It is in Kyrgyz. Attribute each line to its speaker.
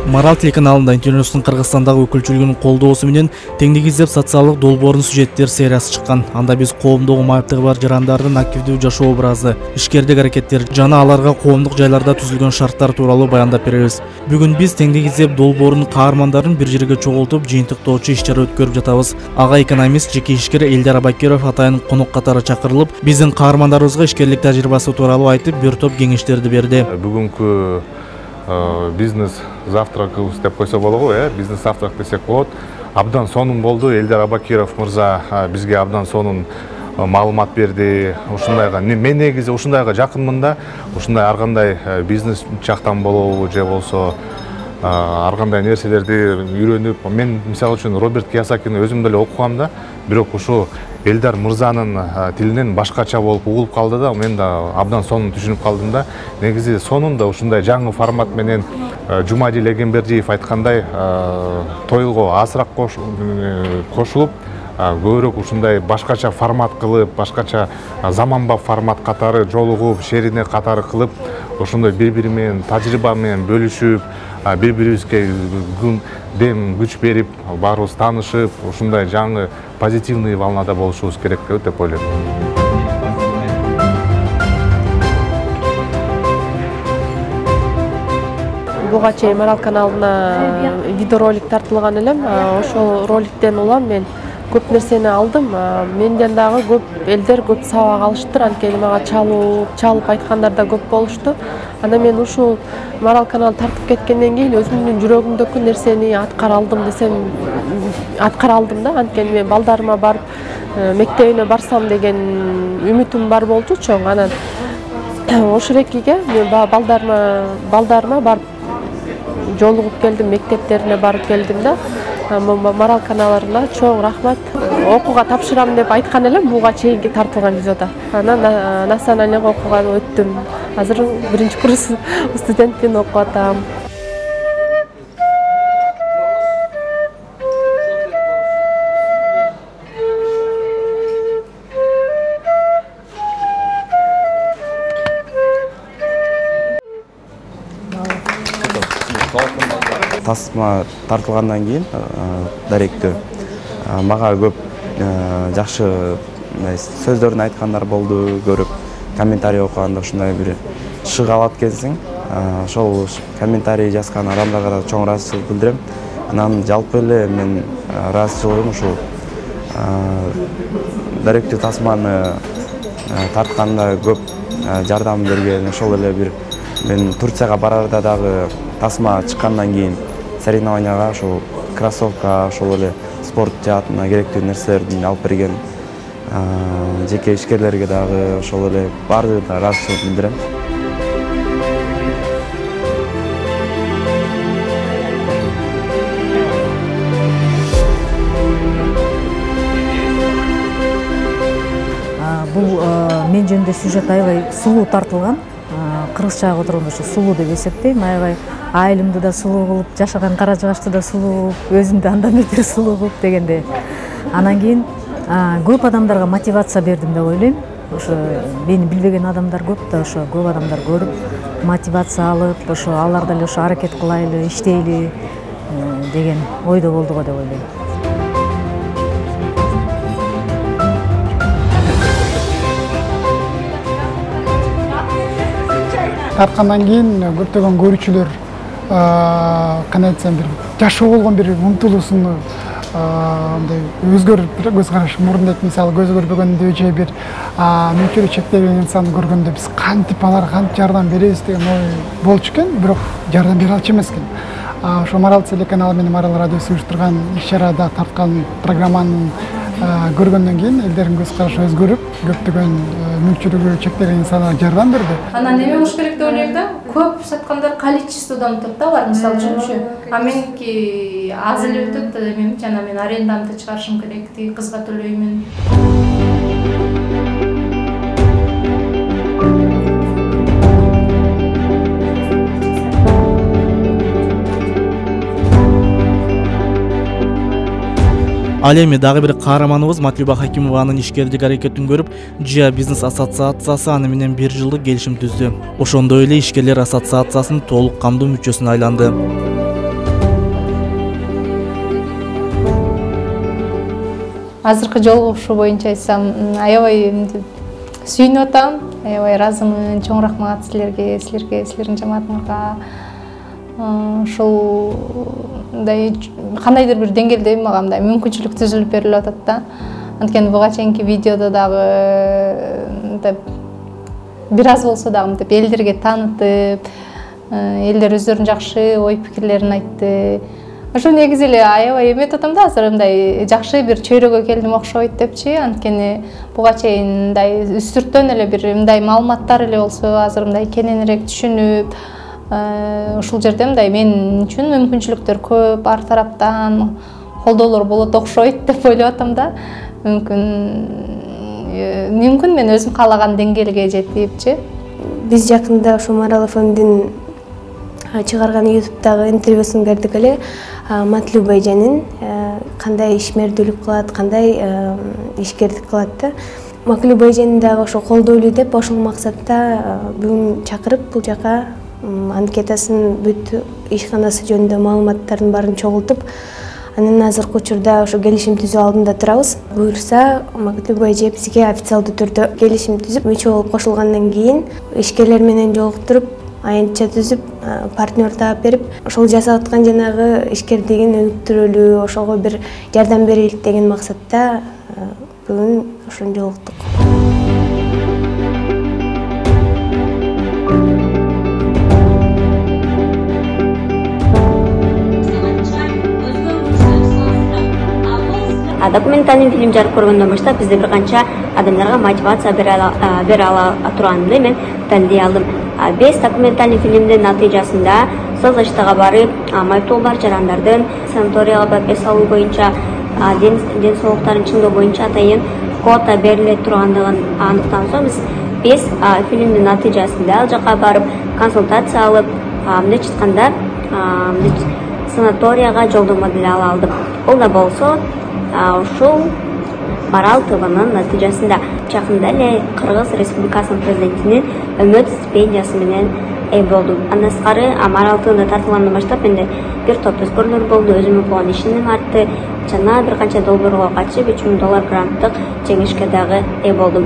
Speaker 1: Марал телеканалында интернеттин Кыргызстандагы өкүлчүлүгүнүн колдоосу менен теңдик издеп социалдык долбоордун сюжеттер сериясы чыккан. Анда биз коомдогу майыптыгы бар жарандардын активдүү жашоо образы, ишкердик аракеттер жана аларга коомдук жайларда түзүлгөн шарттар тууралуу баяндап беребиз. Бүгүн биз теңдик издеп долбоорунун каармандарын бир жерге чогултуп, жыйынтыктоочу иш-чара өткөрүп жатабыз. Ага экономист, жеке ишкер Элдар Абакиров атайын конок катары чакырылып, биздин каармандарыбызга ишкерлик тажрыйбасы тууралуу айтып, бир топ кеңештерди берди.
Speaker 2: Бүгүнкү бизнес завтракыбыз деп койсо болобу, бизнес завтрак десек болот. Абдан сонун болду. Элдар Абакиров мырза бизге абдан сонун маалымат берди. Ушундайга мен негизи ушундайга жакынмын да. Ушундай ар кандай бизнес жактан болобу же болсо ар кандай нерселерди үйрөнүп, мен мисалы үчүн Роберт Кийосакини өзүм деле окугам да, бирок ушу Элдар мырзанын тилинен башкача болуп угулуп калды да, мен да абдан сонун түшүнүп калдым да. Негизи сонун да ушундай жаңы формат менен Жумадил Эгембердиев айткандай тойлго азыраак кошулуп, көбүрөөк ушундай башкача формат кылып, башкача заманбап формат катары жолугуп, шерине катары кылып, ошондой бири-бири менен тажрыйба менен бөлүшүп, бири-бирибизге дем күч берип, баарыбыз таанышып, ушундай жаңы позитивный волнада болушубуз керек деп ойлойм.
Speaker 3: Буга чейин Марал каналына видеоролик тартылган элем. Ошол роликтен улам мен көп нерсени алдым. Менден дагы көп элдер көп сабак алыштыр. Анткени мага чалып айткандар да көп болушту. Анда мен ушул Марал канал тартып кеткенден кийин өзүмдүн жүрөгүмдөгү нерсени аткара алдым десем, аткара алдым да. Анткени мен балдарыма барып мектебине барсам деген үмүтүм бар болчу чоң. Анан ошол экиге мен балдарыма барып жолугуп келдим, мектептерине барып келдим да. Марал каналына чоң рахмат. Окууга тапшырам деп айткан элем буга чейинки тартылган видеодо. Анан национальный окууга өттүм. Азыр 1-курс студентпин, окуп атам.
Speaker 4: Тасма тартылгандан кийин даректөө мага көп жакшы сөздөрүн айткандар болду, көрүп комментарий окуганда ушундай бир шык алат экенсиң. Ошол комментарий жазган адамдарга да чоң ыраазычылык билдирем. Анан жалпы эле мен ыраазычылыгым ушул даректөө тасманы тартканда көп жардам берген. Ошол эле бир мен Турцияга барарда дагы тасма чыккандан кийин соревнованияга ошол кроссовка, ошол эле спорт жаатына керектүү нерселерди алып берген жеке ишкерлерге дагы ошол эле баардыгына ыраазычылык билдирем.
Speaker 5: Бул мен жөнүндө сюжет аябай сулуу тартылган. Кыргызчага отургондо ушу сулуу деп эсептейм. Аябай айылымды да сулуу кылып, жашаган кара жыгачты да сулуу кылып, өзүмдү андан бетер сулуу кылып дегенде. Анан кийин көп адамдарга мотивация бердим деп ойлойм. Ошо мени билбеген адамдар көп да, ошо көп адамдар көрүп, мотивация алып, ошо алар деле ошо аракет кылайлы, иштейли деген ойдо болду го деп ойлойм.
Speaker 6: Тарткандан кийин көптөгөн көрүүчүлөр кандай айтсам бир жашоо болгон бир умтулуусун мындай өзгөрүп, көз карашы мурунда мисалы көзү көрбөгөндө же бир мүмкүнчүлүгү чектелген инсанды көргөндө биз кантип аларга кантип жардам беребиз деген ой болчу экен, бирок жардам бере алчу эмес экен. Ошо Марал телеканалы менен Марал радиосу уюштурган иш-чарада тарткан программаны көргөндөн кийин элдердин көз карашы өзгөрүп, көптөгөн мүмкүнчүлүгү чектелген инсандарга жардам берди.
Speaker 7: Анан эме болуш керек деп ойлойм да. Көп саткандар количестводон өтөт да, алар мисалы үчүн. А меники аз эле өтөт, эми жана мен арендамды чыгарышым керек, тиги кызга төлөймүн.
Speaker 1: Ал эми дагы бир каарманыбыз Матлюба Хакимованын ишкердик аракетин көрүп, ЖИА бизнес ассоциациясы аны менен 1 жылдык келишим түздү. Ошондой эле ишкерлер ассоциациясынын толук камдуу мүчөсүнө айланды.
Speaker 7: азыркы жолугушуу боюнча айтсам, аябай сүйүнүп атам, аябай ыраазымын. Чоң рахмат силерге, силердин жамаатыңарга. Ушул мындай кандайдыр бир деңгээлде мага мындай мүмкүнчүлүк түзүлүп берилип атат да. Анткени буга чейинки видеодо дагы бир аз болсо дагы мынтип элдерге таанытып, элдер өздөрүнүн жакшы ой пикирлерин айтты. Ошо негизи эле аябай эметип атам да, азыр мындай жакшы бир чөйрөгө келдим окшойт депчи. Анткени буга чейин мындай үстүрттөн эле бир мындай маалыматтар эле болсо, азыр мындай кененирээк түшүнүп, ушул жерде мындай мен үчүн мүмкүнчүлүктөр көп, ар тараптан колдоолор болот окшойт деп ойлоп атам да. Мүмкүн мен өзүм каалаган деңгээлге жетипчи.
Speaker 8: Биз жакында ушу Марал ФМдин чыгарган YouTube'дагы интервьюсун көрдүк эле. Матлюб эженин кандай ишмердүүлүк кылат, кандай ишкердик кылат да. Матлюб эжени дагы ошо колдойлу деп ошол максатта бүгүн чакырып бул жака анкетасын, бүт ишканасы жөнүндө маалыматтардын баарын чогултуп, анан азыркы учурда ошо келишим түзүү алдында турабыз. Буюрса, Матлюб эже бизге официалдуу түрдө келишим түзүп, мүчө болуп кошулгандан кийин ишкерлер менен жолуктуруп, аянтча түзүп, партнер таап берип, ошол жасап аткан жанагы ишкердигин өнүктүрөлү, ошого бир жардам берелик деген максатта бүгүн ошону жолуктук.
Speaker 9: Документальный фильм жарык көргөндөн баштап бизде бир канча адамдарга мотивация бере ала турганымды мен тандей алдым. 5 документальный фильмдин натыйжасында СЗЧтга барып, майыптуу бар жарандардын санаторияга барып эс алуу боюнча, ден соолуктарын чыңдоо боюнча атайын квота бериле тургандыгын аныктан соң биз 5 фильмдин натыйжасында ал жака барып консультация алып, мындайча айтканда санаторияга жолдомо деле ала алдык. Бул да болсо ушул Марал ТВнын натыйжасында жакында эле Кыргыз Республикасынын президентинин өмөт стипендиясы менен ээ болдум. Андан сырткары Марал ТВда тартылгандан баштап менде бир топ өзгөрүүлөр болду, өзүмдүн кылган ишимдин артты, жана бир канча долбоорго катышып $3000 гранттык жеңишке дагы ээ болдум.